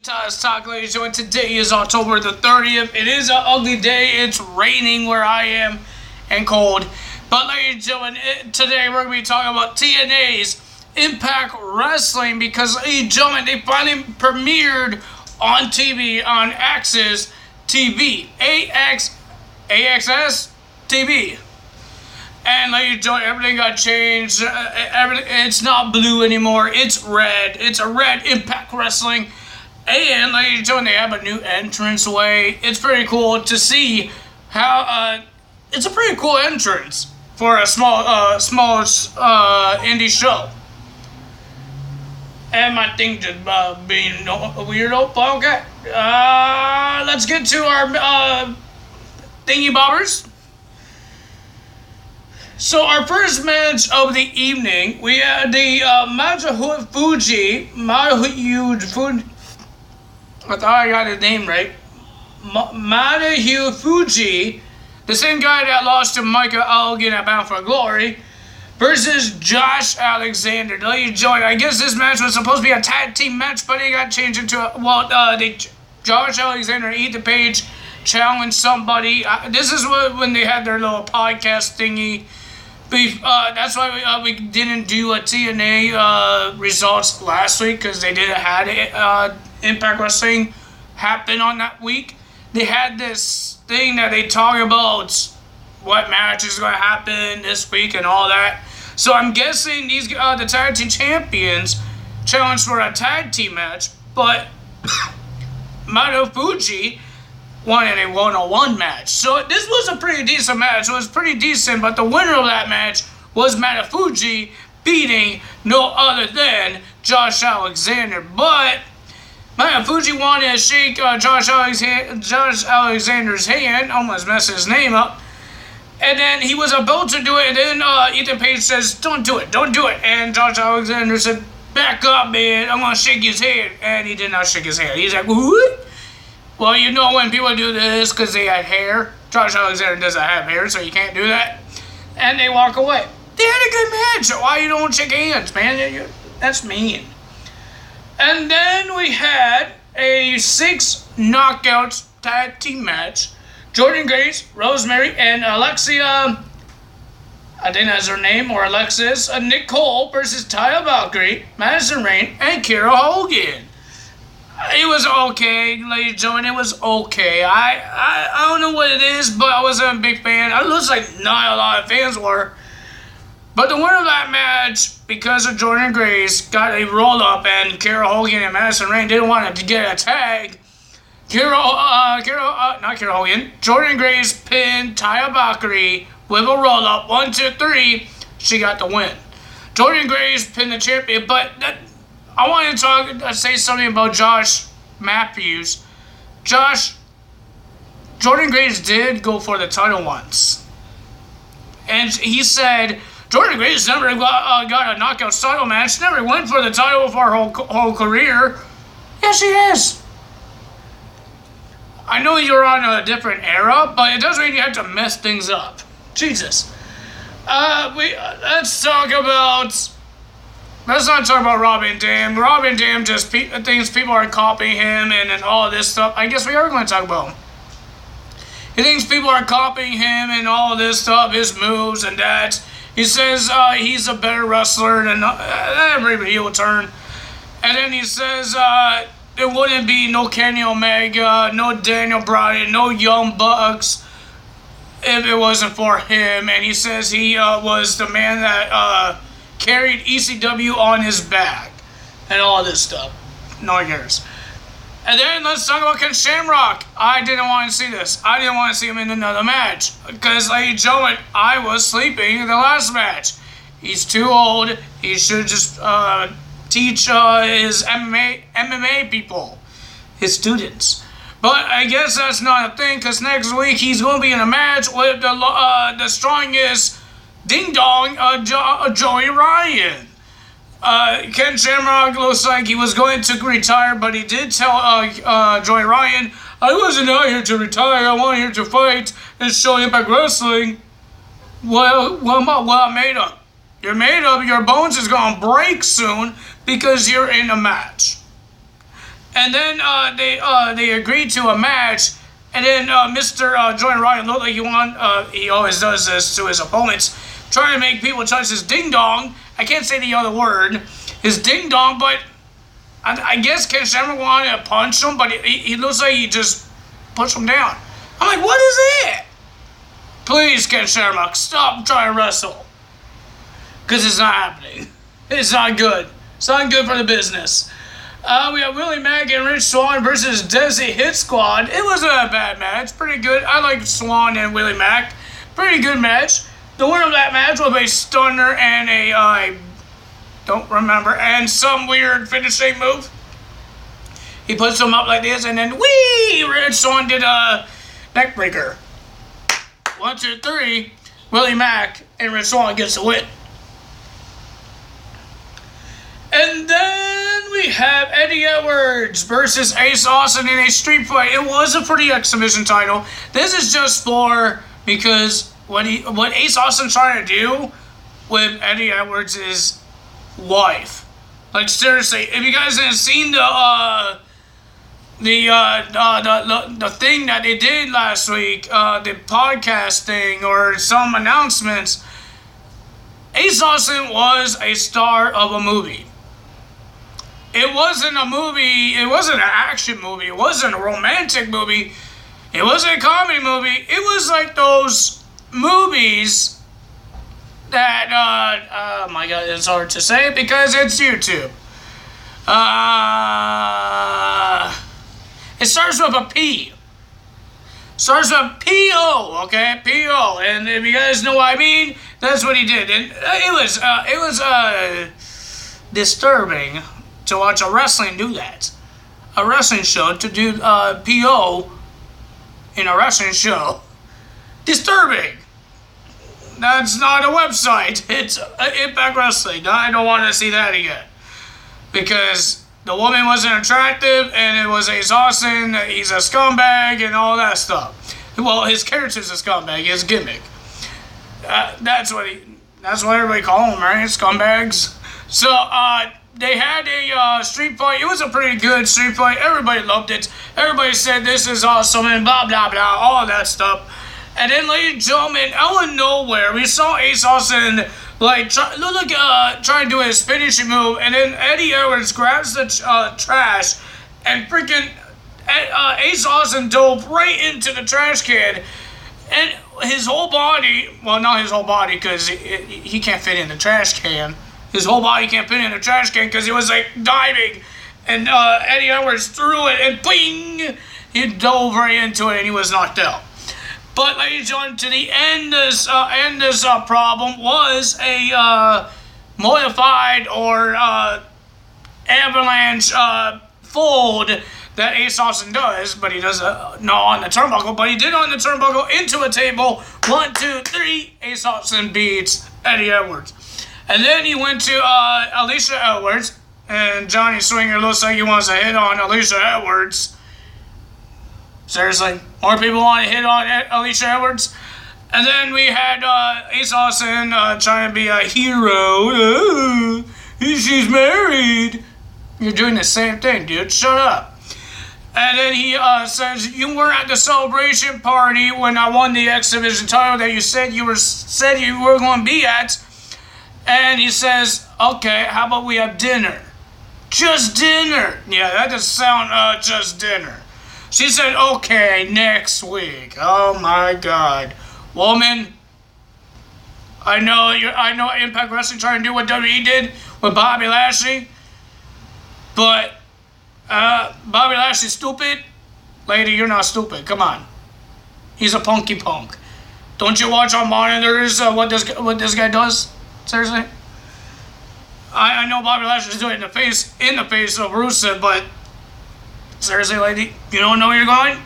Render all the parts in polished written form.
Taz Talk, ladies and gentlemen. Today is October the 30th. It is an ugly day. It's raining where I am and cold. But, ladies and gentlemen, today we're going to be talking about TNA's Impact Wrestling because, ladies and gentlemen, they finally premiered on TV on AXS TV. AXS TV. And, ladies and gentlemen, everything got changed. It's not blue anymore. It's red. It's a red Impact Wrestling. And, ladies and gentlemen, they have a new entranceway. It's pretty cool to see how, it's a pretty cool entrance for a small indie show. And my thing just being a weirdo, but okay. Let's get to our, thingy bobbers. So, our first match of the evening, we had the, Masahu Fuji, I thought I got his name right. Masahu Fuji, the same guy that lost to Michael Elgin at Bound for Glory, versus Josh Alexander. Ladies and gentlemen, I guess this match was supposed to be a tag team match, but it got changed into Josh Alexander and Ethan Page challenged somebody. This is when they had their little podcast thingy. That's why we didn't do a TNA results last week, because they didn't have Impact Wrestling happen on that week. They had this thing that they talk about what match is going to happen this week and all that. So I'm guessing these the tag team champions challenged for a tag team match, but Masahu Fuji won in a one-on-one match. So this was a pretty decent match. It was pretty decent, but the winner of that match was Masahu Fuji beating no other than Josh Alexander. But Masahu Fuji wanted to shake Josh Alexander's hand, almost messed his name up. And then he was about to do it, and then Ethan Page says, don't do it. And Josh Alexander said, back up, man, I'm going to shake his hand. And he did not shake his hand. He's like, what? Well, you know when people do this because they had hair. Josh Alexander doesn't have hair, so you can't do that. And they walk away. They had a good match. Why you don't shake hands, man? That's mean. And then we had a 6 knockouts tag team match. Jordynne Grace, Rosemary, and Alexia, I think that's her name, or Alexis, Nicole versus Taya Valkyrie, Madison Rayne, and Kiera Hogan. It was okay, ladies and gentlemen. It was okay. I don't know what it is, but I wasn't a big fan. It looks like not a lot of fans were. But the winner of that match, because of Jordynne Grace, got a roll-up, and Kiera Hogan and Madison Rayne didn't want to get a tag. Jordynne Grace pinned Taya Valkyrie with a roll-up. 1, 2, 3. She got the win. Jordynne Grace pinned the champion, but I wanted to say something about Josh Matthews. Jordynne Grace did go for the title once. And he said, Jordynne Grace never got a knockout title match, never went for the title for her whole career. Yes, she is. I know you're on a different era, but it doesn't mean you have to mess things up. Jesus. Let's not talk about Rob Van Dam. Rob Van Dam just thinks people are copying him and all this stuff. I guess we are going to talk about him. He thinks people are copying him and all this stuff, his moves and that. He says he's a better wrestler than everybody he will turn. And then he says there wouldn't be no Kenny Omega, no Daniel Bryan, no Young Bucks if it wasn't for him. And he says he was the man that carried ECW on his back and all this stuff. No one cares. And then let's talk about Ken Shamrock. I didn't want to see this. I didn't want to see him in another match because, ladies and gentlemen, I was sleeping in the last match. He's too old. He should just teach his MMA people, his students. But I guess that's not a thing, because next week he's going to be in a match with the strongest ding-dong, Joey Ryan. Ken Shamrock looks like he was going to retire, but he did tell Joey Ryan, I wasn't out here to retire, I want here to fight and show Impact Wrestling. Well, I'm made up. You're made up, your bones is going to break soon because you're in a match. And then they agreed to a match. And then Mr. Joey Ryan looked like he won. He always does this to his opponents, trying to make people touch his ding dong. I can't say the other word. His ding dong, but I guess Ken Shamrock wanted to punch him, but he looks like he just pushed him down. I'm like, what is it? Please, Ken Shamrock, stop trying to wrestle. Because it's not happening. It's not good. It's not good for the business. We have Willie Mack and Rich Swann versus Desi Hit Squad. It wasn't a bad match. Pretty good. I like Swann and Willie Mack. Pretty good match. The winner of that match was a stunner and I don't remember, and some weird finishing move. He puts him up like this, and then Rich Swann did a neckbreaker. 1, 2, 3. Willie Mack and Rich Swann gets the win. And then we have Eddie Edwards versus Ace Austin in a street fight. It was a pretty exhibition title. This is just for because what Ace Austin's trying to do with Eddie Edwards' wife. Like seriously, if you guys haven't seen the thing that they did last week, the podcast thing or some announcements, Ace Austin was a star of a movie. It wasn't a movie, it wasn't an action movie, it wasn't a romantic movie, it wasn't a comedy movie, it was like those movies that, oh my god, it's hard to say because it's YouTube. It starts with a P. Starts with P-O, okay? P-O. And if you guys know what I mean, that's what he did. And it was disturbing to watch a wrestling do that. A wrestling show to do P-O in a wrestling show. Disturbing. That's not a website. It's Impact Wrestling. I don't want to see that again. Because the woman wasn't attractive, and it was Ace Austin, he's a scumbag, and all that stuff. Well, his character's a scumbag, his gimmick. That's what everybody call him, right? Scumbags. So, they had a street fight. It was a pretty good street fight. Everybody loved it. Everybody said this is awesome, and blah, blah, blah, all that stuff. And then, ladies and gentlemen, out of nowhere, we saw Ace Austin trying to do his finishing move, and then Eddie Edwards grabs the trash, and freaking Ace Austin dove right into the trash can, and his whole body, well, not his whole body, because he can't fit in the trash can. His whole body can't fit in the trash can because he was like diving, and Eddie Edwards threw it, and bing, he dove right into it, and he was knocked out. But, ladies and gentlemen, to the end, this problem was a modified or avalanche fold that Ace Austin does, but he does not on the turnbuckle, but he did on the turnbuckle into a table. 1, 2, 3, Ace Austin beats Eddie Edwards. And then he went to Alicia Edwards, and Johnny Swinger looks like he wants to hit on Alicia Edwards. Seriously, more people want to hit on Alicia Edwards. And then we had Ace Austin trying to be a hero. She's married. You're doing the same thing, dude. Shut up. And then he says, you weren't at the celebration party when I won the X Division title that you said you were going to be at. And he says, okay, how about we have dinner? Just dinner. Yeah, that does sound just dinner. She said, okay, next week. Oh my god. Woman, I know Impact Wrestling trying to do what WWE did with Bobby Lashley. But Bobby Lashley's stupid. Lady, you're not stupid. Come on. He's a punky punk. Don't you watch on monitors what this guy does? Seriously? I know Bobby Lashley's doing it in the face of Rusev, but seriously, lady, you don't know where you're going?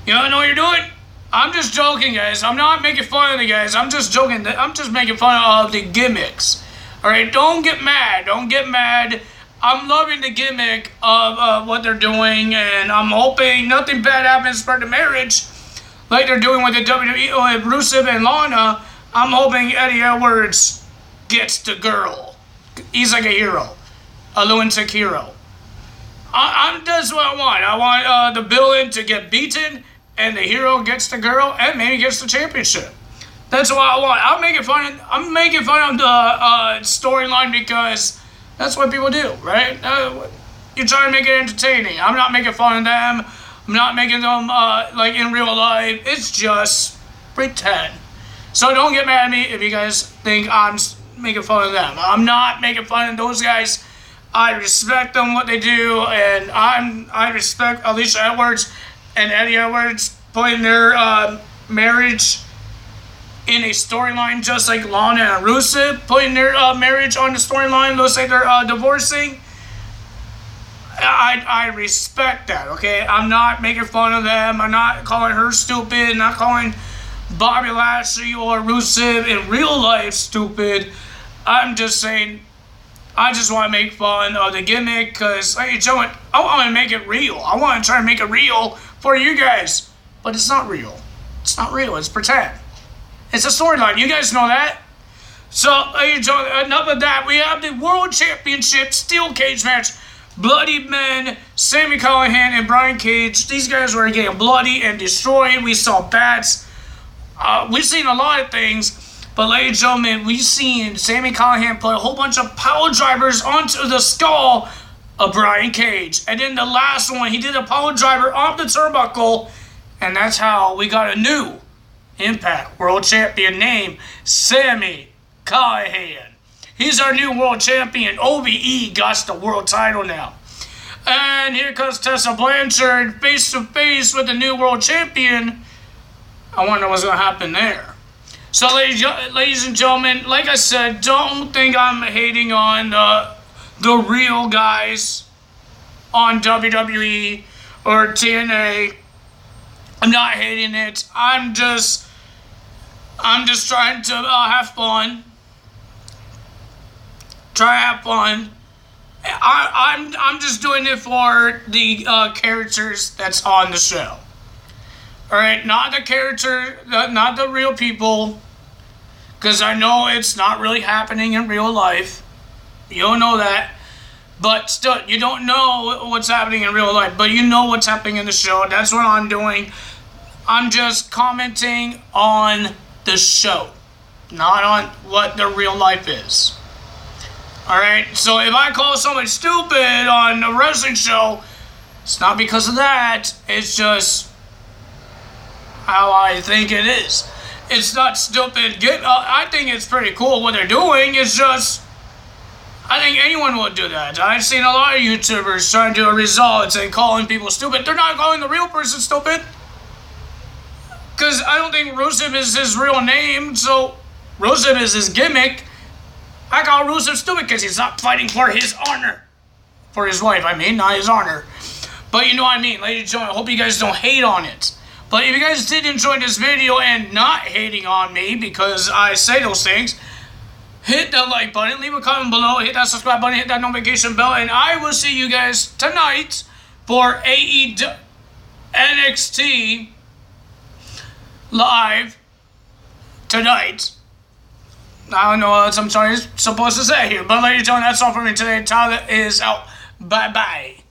You don't know what you're doing? I'm just joking, guys. I'm not making fun of the guys. I'm just joking. I'm just making fun of the gimmicks. Alright, don't get mad. Don't get mad. I'm loving the gimmick of what they're doing, and I'm hoping nothing bad happens for the marriage like they're doing with the WWE with Rusev and Lana. I'm hoping Eddie Edwards gets the girl. He's like a hero. A lunatic hero. That's what I want. I want the villain to get beaten, and the hero gets the girl, and maybe gets the championship. That's what I want. I'm making fun of the storyline because that's what people do, right? You're trying to make it entertaining. I'm not making fun of them. I'm not making them like in real life. It's just pretend. So don't get mad at me if you guys think I'm making fun of them. I'm not making fun of those guys. I respect them, what they do, and I respect Alicia Edwards and Eddie Edwards putting their marriage in a storyline, just like Lana and Rusev putting their marriage on the storyline. Looks like they're divorcing. I respect that, okay? I'm not making fun of them. I'm not calling her stupid. I'm not calling Bobby Lashley or Rusev in real life stupid. I'm just saying, I just want to make fun of the gimmick because, like, I want to make it real. I want to try to make it real for you guys. But it's not real. It's not real. It's pretend. It's a storyline. You guys know that. So, enough of that. We have the World Championship Steel Cage match. Bloody Men, Sami Callihan and Brian Cage. These guys were getting bloody and destroyed. We saw bats. We've seen a lot of things. But, ladies and gentlemen, we've seen Sami Callihan put a whole bunch of power drivers onto the skull of Brian Cage. And then the last one, he did a power driver off the turnbuckle. And that's how we got a new Impact World Champion named Sami Callihan. He's our new world champion. OVE got the world title now. And here comes Tessa Blanchard face to face with the new world champion. I wonder what's going to happen there. So, ladies and gentlemen, like I said, don't think I'm hating on the real guys on WWE or TNA. I'm not hating it. I'm just trying to have fun. Try to have fun. I'm just doing it for the characters that's on the show. Alright, not the real people. Because I know it's not really happening in real life. You don't know that. But still, you don't know what's happening in real life. But you know what's happening in the show. That's what I'm doing. I'm just commenting on the show. Not on what the real life is. Alright, so if I call someone stupid on a wrestling show, it's not because of that. It's just how I think it is. It's not stupid. I think it's pretty cool what they're doing. It's just, I think anyone would do that. I've seen a lot of YouTubers trying to do results and calling people stupid. They're not calling the real person stupid. Because I don't think Rusev is his real name, so Rusev is his gimmick. I call Rusev stupid because he's not fighting for his honor. For his wife, I mean, not his honor. But you know what I mean, ladies and gentlemen. I hope you guys don't hate on it. But if you guys did enjoy this video and not hating on me because I say those things, hit that like button, leave a comment below, hit that subscribe button, hit that notification bell, and I will see you guys tonight for NXT Live tonight. I don't know what I'm supposed to say here, but ladies and gentlemen, that's all for me today. Tyler is out. Bye-bye.